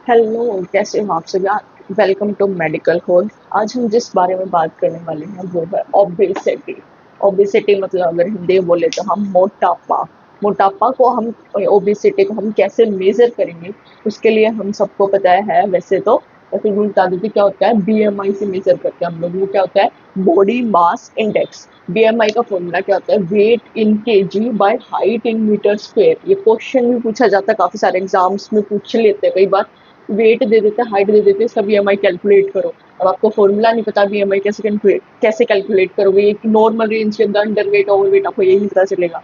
Hello, कैसे हो आप सभी? Welcome to medical hole. आज हम जिस बारे में बात करने वाले हैं वो है ओबेसिटी। ओबेसिटी मतलब अगर हिंदी में बोले तो हम मोटापा। मोटापा को हम ओबेसिटी को हम कैसे मेजर करेंगे, उसके लिए हम सबको पता है वैसे तो। या फिर मैं बता देती क्या होता है। बीएमआई से मेजर करते हैं हम लोग। वो क्या होता है? Body mass index. बीएमआई का फॉर्मूला क्या होता है? Weight in KG by height in meter square. ये क्वेश्चन भी पूछा जाता है, काफी सारे एग्जाम्स में पूछ लेते हैं कई बार। वेट दे देते हैं, हाइट दे देते हैं, सब बीएमआई कैलकुलेट करो। अब आपको फॉर्मूला नहीं पता बीएमआई कैसे कैलकुलेट करोगे? एक नॉर्मल रेंज के अंदर अंडर वेट ओवर वेट आपको यही नहीं पता चलेगा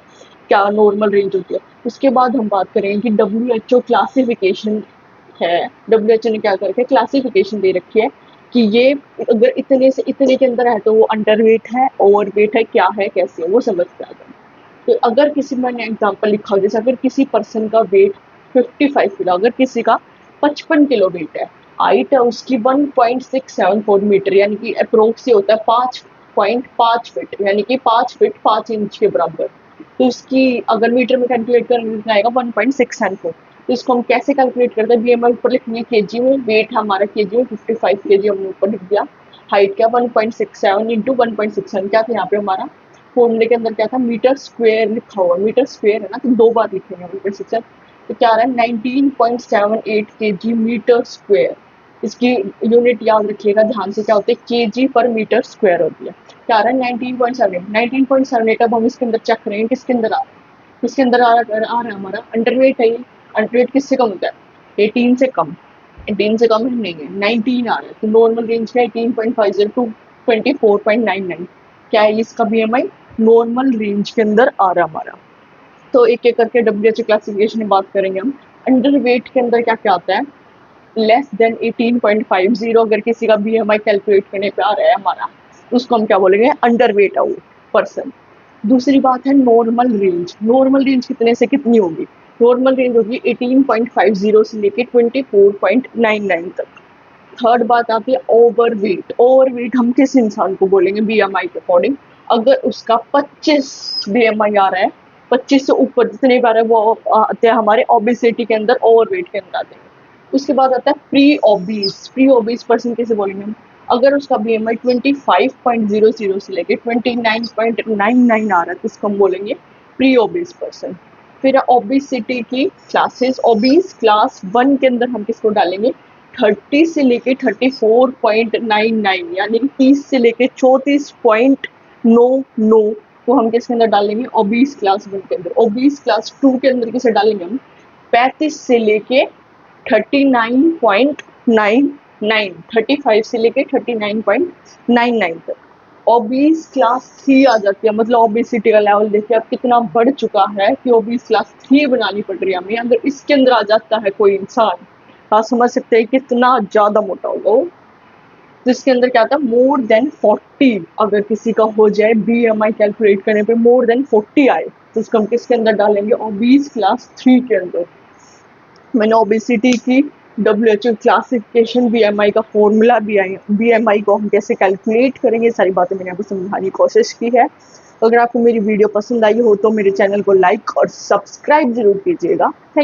क्या नॉर्मल रेंज होती है। उसके बाद हम बात करेंगे कि डब्ल्यू एच ओ क्लासिफिकेशन है। डब्ल्यू एच ओ ने क्या करके क्लासिफिकेशन दे रखी है कि ये अगर इतने से इतने के अंदर है तो वो अंडर वेट है, ओवर वेट है, क्या है, कैसे है, वो समझ के आ जाए। तो अगर किसी मैंने एग्जाम्पल लिखा हो, जैसे अगर किसी पर्सन का वेट 55 किलो, अगर किसी का 55 किलो वेट है, हाइट है उसकी 1.674 मीटर, यानी कि अप्रोक्स होता है 5.5 फीट, यानी कि 5 फीट 5 इंच के बराबर। तो इसकी अगर मीटर में कैलकुलेट करेंगे तो आएगा 1.674। तो इसको हम कैसे कैलकुलेट करते हैं? बीएमआई ऊपर लिखेंगे केजी में, वेट हमारा केजी में 55 केजी हमने ऊपर लिख दिया, हाइट क्या 1.67 इंटू 1.67 क्या था यहाँ पे हमारा फॉर्मूले के अंदर क्या था? मीटर स्क्वायर लिखा हुआ, मीटर स्क्वायर है ना, तो दो बार लिखेंगे मीटर सिक्सर। तो क्या आ रहा है? 19.78 केजी मीटर स्क्वायर। इसकी यूनिट याद रखिएगा ध्यान से, क्या होती है? केजी पर मीटर स्क्वायर होती है। क्या आ रहा है? 19.78। 19.78 अब हम इसके अंदर चेक करेंगे किसके अंदर आ रहा है। किसके अंदर आ रहा है हमारा? अंडरवेट है ये। अंडरवेट किससे कम होता है? 18 से कम। 18 से कम नहीं है, 19 आ रहा है, तो नॉर्मल रेंज का 18.50 टू 24.99 क्या है इसका बीएमआई? नॉर्मल रेंज के अंदर आ रहा है हमारा। तो एक एक करके डब्ल्यूएचओ क्लासिफिकेशन की बात करेंगे हम। अंडर वेट के अंदर क्या क्या आता है? लेस देन 18.50 अगर किसी का बीएमआई कैलकुलेट करने पे आ रहा है हमारा, तो उसको हम क्या बोलेंगे? अंडर वेट है वो पर्सन। दूसरी बात है नॉर्मल रेंज। नॉर्मल रेंज कितने से कितनी होगी? नॉर्मल रेंज होगी 18.50 से लेके 24.99 तक। थर्ड बात आती है ओवरवेट। ओवरवेट हम किस इंसान को बोलेंगे बीएमआई के अकॉर्डिंग? अगर उसका 25 बीएमआई आ रहा है, 25 से ऊपर जितने बार है वो आते हैं हमारे ओबेसिटी के अंदर, ओवरवेट के अंदर आते हैं। उसके बाद आता है pre obese. Pre obese person कैसे बोलेंगे हम? अगर उसका बीएमआई 25.00 से लेके 29.99 आ रहा है तो इसको हम बोलेंगे प्री ओबीस पर्सन। फिर ओबेसिटी की क्लासेस। ओबीस क्लास 1 के अंदर हम किसको डालेंगे? 30 से लेके 34.99, यानी कि 30 से लेके 34.99 को हम किसके अंदर डालेंगे? ओबीस क्लास 1 के अंदर। ओबीस क्लास 2 के अंदर किसे डालेंगे हम? 35 से लेके 39.99, 35 से लेके 39.99 तक। ओबीस क्लास 3 आ जाती है, मतलब ओबेसिटी का लेवल देखिए अब कितना बढ़ चुका है कि ओबीस क्लास 3 बनानी पड़ रही है हमें। अगर इसके अंदर आ जाता है कोई इंसान, आप समझ सकते हैं कितना ज्यादा मोटा होगा वो। जिसके अंदर क्या था? मोर देन 40 अगर किसी का हो जाए बीएमआई कैलकुलेट करने पे मोर देन 40 आए, तो इसको हम किसके अंदर डालेंगे? ओबीस क्लास 3 के अंदर। मैंने ओबेसिटी की डब्ल्यूएचओ क्लासिफिकेशन, बीएमआई का फॉर्मूला, बीएमआई को हम कैसे कैलकुलेट करेंगे, सारी बातें मैंने आपको समझाने की कोशिश की है। अगर आपको मेरी वीडियो पसंद आई हो तो मेरे चैनल को लाइक और सब्सक्राइब जरूर कीजिएगा। थैंक